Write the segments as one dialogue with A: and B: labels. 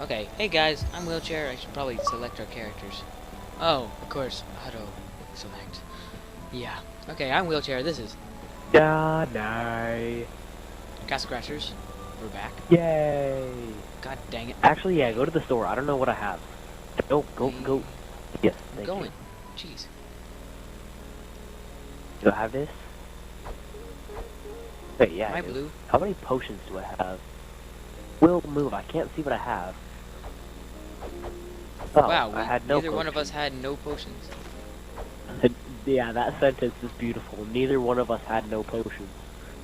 A: Okay, hey guys, I'm Wheelchair. I should probably select our characters. Oh, of course, auto select. Yeah. Okay, I'm Wheelchair. This is
B: Danai.
A: Castle Crashers. We're back.
B: Yay.
A: God dang it.
B: Actually, yeah, go to the store. I don't know what I have. Go. Yes,
A: I'm
B: thank
A: going.
B: you.
A: Jeez.
B: Do I have this? Wait, yeah,
A: Am I
B: I do.
A: blue?
B: How many potions do I have? Will move. I can't see what I have. Oh,
A: Wow,
B: I had no
A: neither one of us
B: potions.
A: had no potions.
B: Yeah, that sentence is beautiful. Neither one of us had no potions.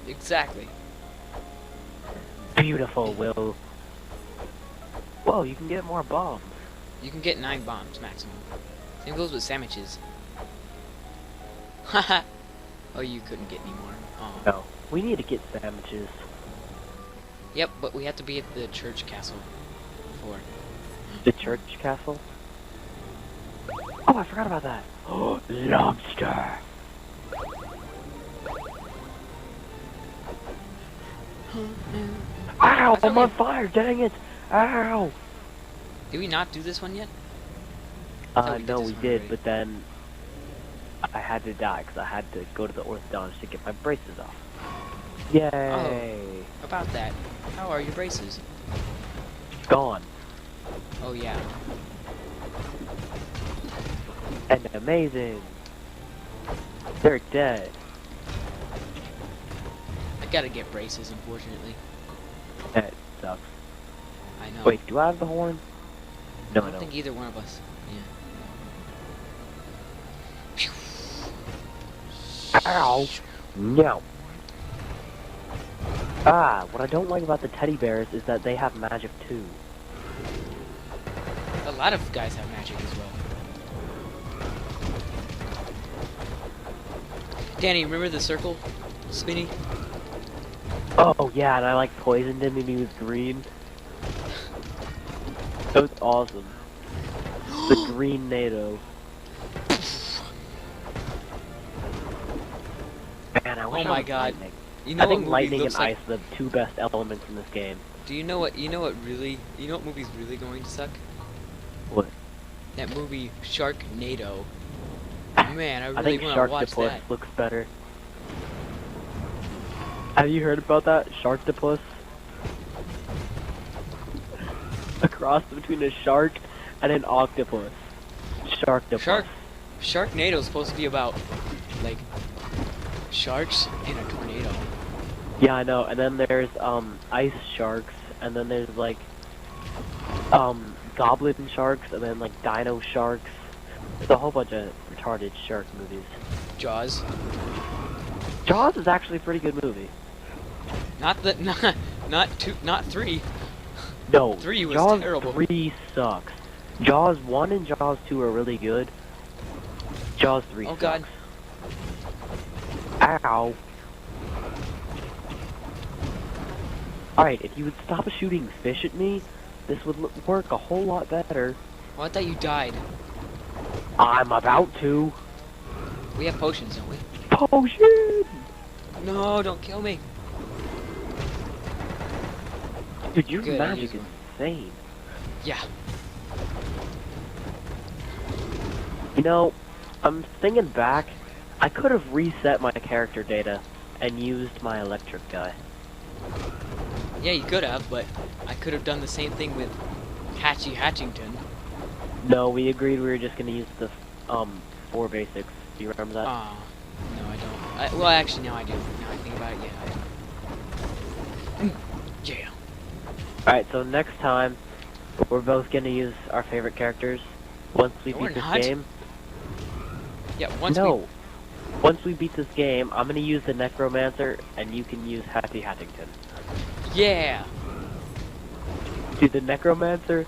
A: Exactly.
B: Beautiful, Will. Whoa, you can get more bombs.
A: You can get 9 bombs maximum. Same goes with sandwiches. Haha. Oh, you couldn't get any more. Oh.
B: No, we need to get sandwiches.
A: Yep, but we have to be at the church castle before.
B: The church castle? Oh, I forgot about that. Oh, lobster. Ow, I'm on fire, dang it. Ow.
A: Did we not do this one yet? thought we did
B: No,
A: this
B: we
A: one
B: did,
A: already.
B: but then I had to die because I had to go to the orthodontist to get my braces off. Yay.
A: About that, how are your braces?
B: Gone.
A: Oh yeah.
B: And amazing. They're dead.
A: I gotta get braces, unfortunately.
B: That sucks.
A: I know.
B: Wait, do I have the horn? No,
A: I
B: I
A: don't think
B: don't.
A: either one of us. Yeah.
B: Ow. No. Ah, what I don't like about the teddy bears is that they have magic too.
A: A lot of guys have magic as well. Danny, remember the circle spinny?
B: Oh yeah, and I like poisoned him and he was green. That was awesome. The green NATO. Man, I wish
A: Oh
B: I
A: my
B: was
A: God.
B: lightning.
A: You know
B: I think
A: what movie
B: lightning
A: looks
B: and
A: like?
B: ice are the two best elements in this game.
A: Do you know what movie's really going to suck?
B: What?
A: That movie Sharknado. Man, I
B: I
A: really
B: think
A: want to watch
B: Sharktopus
A: that.
B: looks better. Have you heard about that? Sharktopus? A cross between a shark and an octopus. Sharktopus.
A: Sharknado's supposed to be about like sharks in a tornado.
B: Yeah, I know. And then there's ice sharks, and then there's like goblin sharks, and then like dino sharks. There's a whole bunch of retarded shark movies.
A: Jaws.
B: Jaws is actually a pretty good movie.
A: Not the not 3.
B: No,
A: 3 was
B: Jaws
A: terrible.
B: 3 sucks. Jaws 1 and Jaws 2 are really good. Jaws 3
A: Oh
B: sucks.
A: God.
B: Ow. Alright, if you would stop shooting fish at me, this would work a whole lot better.
A: Oh, I thought you died.
B: I'm about to.
A: We have potions, don't we?
B: Potion!
A: No, don't kill me.
B: Dude, your
A: Good, I
B: magic
A: used
B: is
A: one.
B: insane.
A: Yeah.
B: You know, I'm thinking back, I could have reset my character data and used my electric guy.
A: Yeah, you could have, but I could have done the same thing with Hatchington.
B: No, we agreed we were just gonna use the 4 basics. Do you remember that?
A: Ah, no, I don't. Well, actually, now I do. Now I think about it, yeah. Yeah.
B: Alright, so next time, we're both gonna use our favorite characters. Once we
A: No,
B: beat
A: we're
B: this
A: not.
B: game.
A: Yeah.
B: Once we beat this game, I'm gonna use the Necromancer, and you can use Happy Hattington.
A: Yeah.
B: Dude, the Necromancer,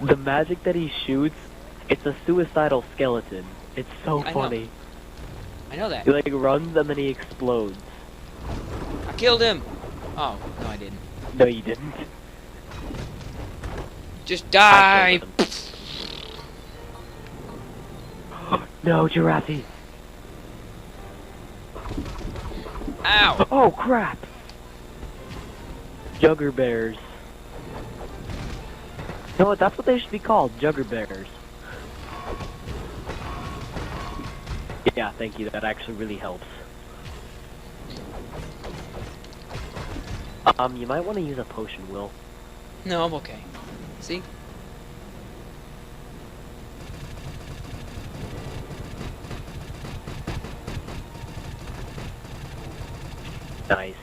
B: the magic that he shoots, it's a suicidal skeleton. It's so
A: I know.
B: funny.
A: I know that.
B: He like runs and then he explodes.
A: I killed him. Oh no, I didn't.
B: No, you didn't.
A: Just
B: I
A: die.
B: killed him. No, Jurassic.
A: Ow.
B: Oh crap! Jugger bears. No, that's what they should be called, Jugger Bears. Yeah, thank you, that actually really helps. You might want to use a potion, Will.
A: No, I'm okay. See?
B: Nice.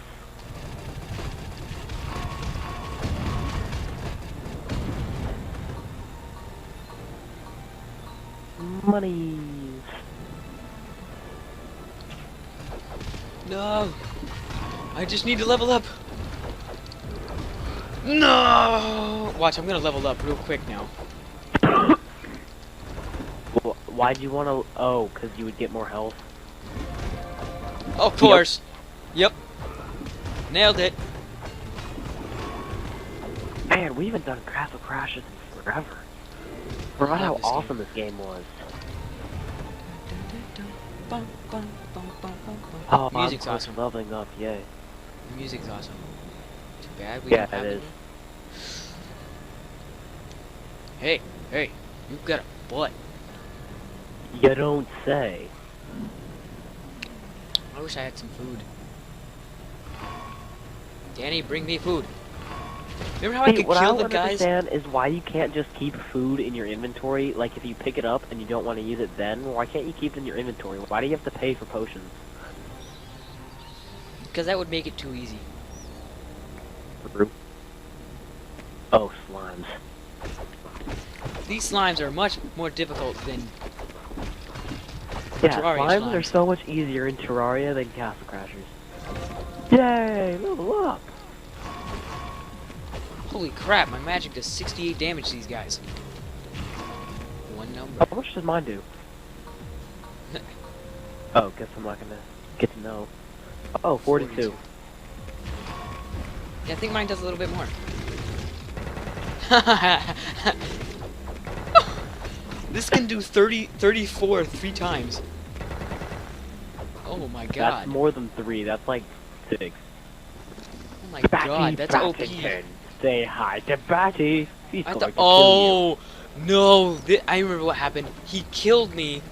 B: Monies.
A: No! I just need to level up! No! Watch, I'm gonna level up real quick now.
B: Why'd you want to? Oh, because you would get more health.
A: Of course! Yep. Nailed it.
B: Man, we haven't done Castle Crashes in forever. Forgot how awesome this game was. Oh,
A: Music's awesome.
B: Leveling up, yay.
A: The music's awesome. Too bad we
B: Yeah,
A: don't have
B: it
A: it.
B: is.
A: Hey, hey, you've got a butt.
B: You don't say.
A: I wish I had some food. Danny, bring me food. Remember how I could
B: what
A: kill
B: I
A: the
B: don't
A: guys?
B: understand is why you can't just keep food in your inventory. Like, if you pick it up and you don't want to use it then, why can't you keep it in your inventory? Why do you have to pay for potions?
A: Because that would make it too easy.
B: True. Oh, slimes.
A: These slimes are much more difficult than
B: Yeah,
A: Terraria
B: slimes are
A: slimes.
B: so much easier in Terraria than Castle Crashers. Yay! Level up!
A: Holy crap, my magic does 68 damage to these guys. One number.
B: How much does mine do? Oh, guess I'm not gonna get to know. Oh, 42.
A: Yeah, I think mine does a little bit more. This can do 34 3 times. Oh my god.
B: That's more than 3, that's like 6.
A: Oh my god, that's OP.
B: Say hi to Batty. He's
A: I
B: going
A: thought,
B: to kill
A: oh no! I remember what happened. He killed me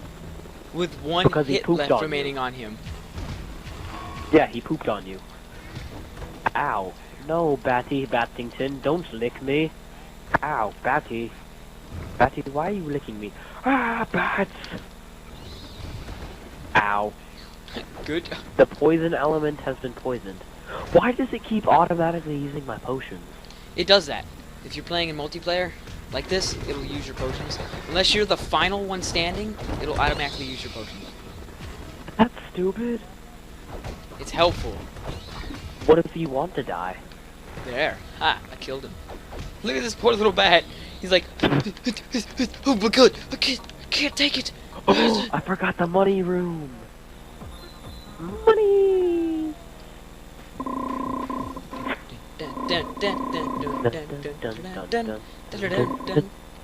A: with one
B: Because he
A: hit
B: pooped
A: left
B: on
A: remaining on him.
B: you. Yeah, he pooped on you. Ow. No, Batty Battington, don't lick me. Ow, Batty. Batty, why are you licking me? Ah, bats! Ow.
A: Good.
B: The poison element has been poisoned. Why does it keep automatically using my potions?
A: It does that. If you're playing in multiplayer, like this, it'll use your potions. Unless you're the final one standing, it'll automatically use your potions.
B: That's stupid.
A: It's helpful.
B: What if you want to die?
A: There. Ah, I killed him. Look at this poor little bat. He's like, oh my god, I can't take it.
B: Oh, I forgot the money room. Money!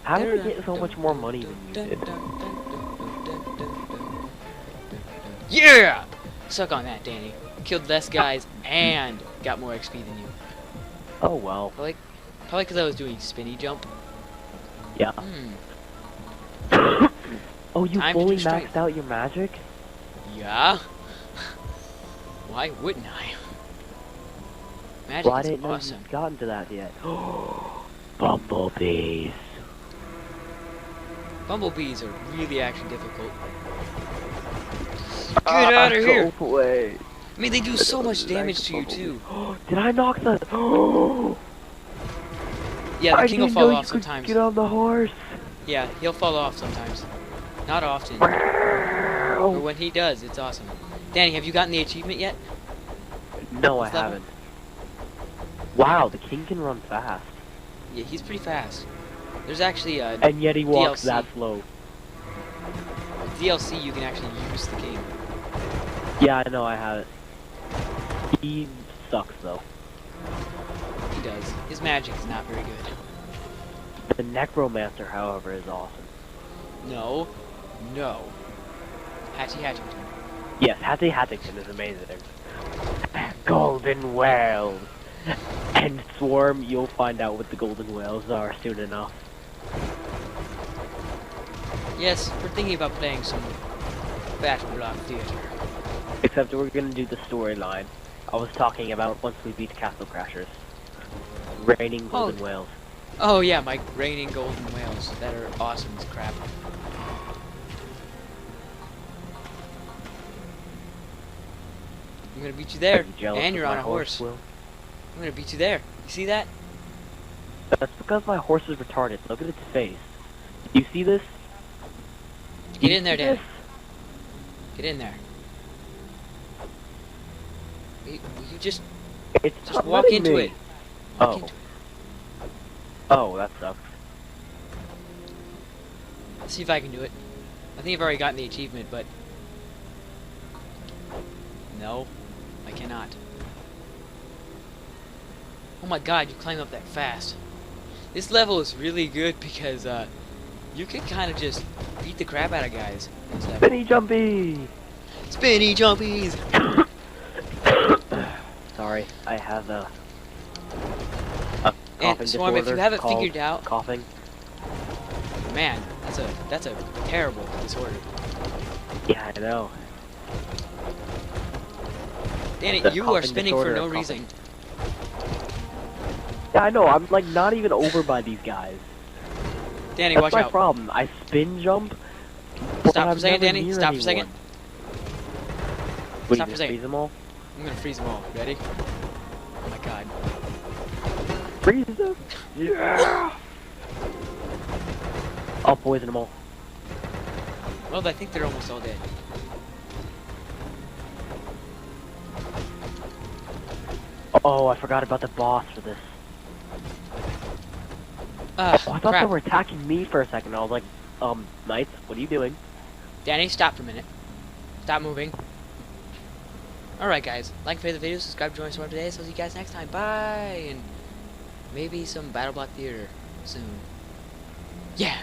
B: How did we get so much more money than you did?
A: Yeah! Suck on that, Danny. Killed less guys and got more XP than you.
B: Oh well.
A: Probably because I was doing spinny jump.
B: Yeah. Oh, you
A: Time to
B: fully
A: do strength.
B: maxed out your magic?
A: Yeah? Why wouldn't I? Magic
B: Well, I
A: is
B: didn't know
A: awesome.
B: you'd gotten to that yet. Bumblebees.
A: Bumblebees are really actually difficult. Get out of here!
B: Go away.
A: I mean, they do so much damage to you too.
B: Did I knock the?
A: Yeah, the
B: I
A: king will
B: didn't
A: fall
B: know
A: off
B: you could
A: sometimes.
B: get on the horse.
A: Yeah, he'll fall off sometimes. Not often. But when he does, it's awesome. Danny, have you gotten the achievement yet?
B: No, I
A: This level?
B: haven't. Wow, the king can run fast.
A: Yeah, he's pretty fast. There's actually a
B: And yet he walks
A: DLC.
B: that slow.
A: DLC you can actually use the king.
B: Yeah, I know, I have it. He sucks, though.
A: He does. His magic is not very good.
B: The Necromancer, however, is awesome.
A: No. No. Hatchy Hatchington.
B: Yes, Hattie Hattington is amazing. Golden whales. And Swarm, you'll find out what the golden whales are soon enough.
A: Yes, we're thinking about playing some Battle Block Theater.
B: Except we're gonna do the storyline. I was talking about once we beat Castle Crashers. Raining golden whales.
A: Oh yeah, my raining golden whales that are awesome as crap. I'm gonna beat you there,
B: Are you jealous
A: and you're
B: of
A: on
B: my
A: a horse.
B: Will?
A: I'm gonna beat you there. You see that?
B: That's because my horse is retarded. Look at its face. Do you see this?
A: Get in there,
B: See
A: Danny.
B: this?
A: Get in there. Will you just
B: It's not
A: walk
B: letting
A: into
B: me.
A: it. Walk
B: Oh.
A: into it.
B: Oh, that sucks.
A: Let's see if I can do it. I think I've already gotten the achievement, but no, I cannot. Oh my god, you climb up that fast. This level is really good because you can kind of just beat the crap out of guys. in this level.
B: Spinny jumpy!
A: Spinny jumpies!
B: Sorry, I have a
A: And
B: coughing
A: Swarm, if you
B: disorder
A: haven't
B: called
A: figured out,
B: coughing.
A: man, that's a terrible disorder.
B: Yeah, I know.
A: Danny,
B: The
A: you are
B: coughing
A: spinning for
B: disorder
A: no
B: of
A: reason.
B: Yeah, I know. I'm like not even over by these guys.
A: Danny,
B: That's
A: watch
B: my
A: out.
B: problem. I spin jump. but
A: Stop for
B: I'm
A: a second,
B: never
A: Danny.
B: near
A: Stop for a second.
B: anyone. Wait,
A: Stop for a
B: just
A: second.
B: freeze them all?
A: I'm gonna freeze them all. Ready? Oh my god.
B: Freeze them! Yeah! I'll poison them all.
A: Well, I think they're almost all dead.
B: Oh, I forgot about the boss for this. Oh, I thought
A: Crap.
B: they were attacking me for a second. I was like, Knights, what are you doing?
A: Danny, stop for a minute. Stop moving. Alright, guys. Like and favorite the video, subscribe, join us for today. So I'll see you guys next time. Bye! And maybe some Battle Block Theater soon. Yeah!